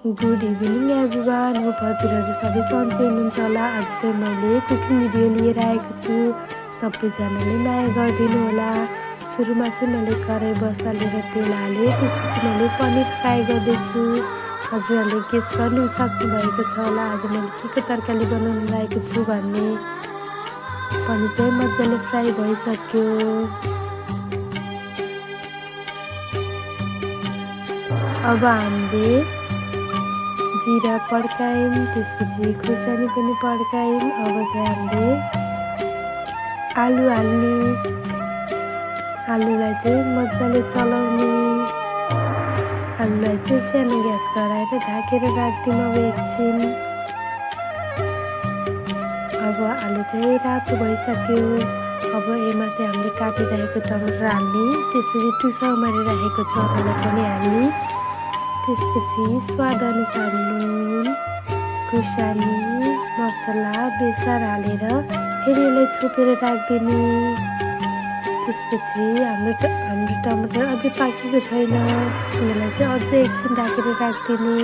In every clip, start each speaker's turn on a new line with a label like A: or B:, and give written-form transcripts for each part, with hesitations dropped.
A: Good evening everyone. Hope हजुरहरू सबै सन्चै हुनुहुन्छ होला। आज चाहिँ मैले कुकिङ भिडियो लिएर आएको छु। सबैजनाले माया गरिदिनु होला। सुरुमा चाहिँ मैले कराई बसालेर तेल हालेँ, त्यसपछि मैले पनिर फ्राई गर्दैछु। हजुरहरूले गेस गर्नु सक्नुभएको छ होला आज मैले के तरकारी बनाउनु लागेको छु भन्ने। पनिर चाहिँ मजाले फ्राई भइसक्यो। अब हामीले जिरा पड्कायौँ, त्यसपछि खुर्सानी पनि पड्कायौँ। अब चाहिँ हामीले आलु हाल्ने, आलुलाई चाहिँ मजाले चलाउने। आलुलाई चाहिँ सानो ग्यास गराएर ढाकेर राख्दिउँ अब एकछिन। अब आलु चाहिँ रातो भइसक्यो। अब यसमा चाहिँ हामीले काटिराखेको टमाटर हाल्ने, त्यसपछि टुसा मारिराखेको चनालाई पनि हाल्ने, त्यसपछि स्वादअनुसार नुन, खुर्सानी, मसला, बेसार हालेर फेरि यसलाई छोपेर राखिदिने। त्यसपछि हाम्रो टमाटर अझै पाकेको छैन, यसलाई चाहिँ अझै एकछिन ढाकेर राखिदिने।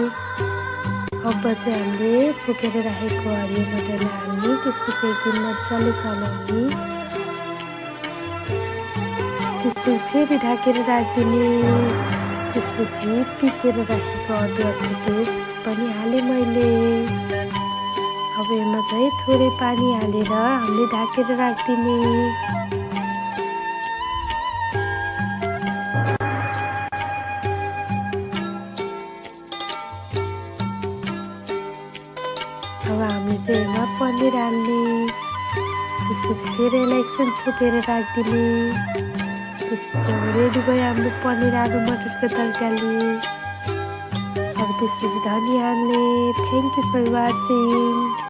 A: अब चाहिँ हामीले फुकेर राखेको हरियो मटरलाई हाल्ने, त्यसपछि एकदिन मजाले चलाउने, त्यसपछि फेरि ढाकेर राखिदिने। त्यसपछि पिसेर राखेको अदुवाको पेस्ट पनि हालेँ मैले। अब यसमा चाहिँ थोरै पानी हालेर हामीले ढाकेर राखिदिने। अब हामीले चाहिँ यसमा पनिर हाल्ने, त्यसपछि फेरि यसलाई एकछिन छोपेर राखिदिने। त्यसपछि अब रेडी भयो हाम्रो पनिर आलु मटरको तरकारी। अब त्यसपछि धनिया हाल्ने। Thank you for watching.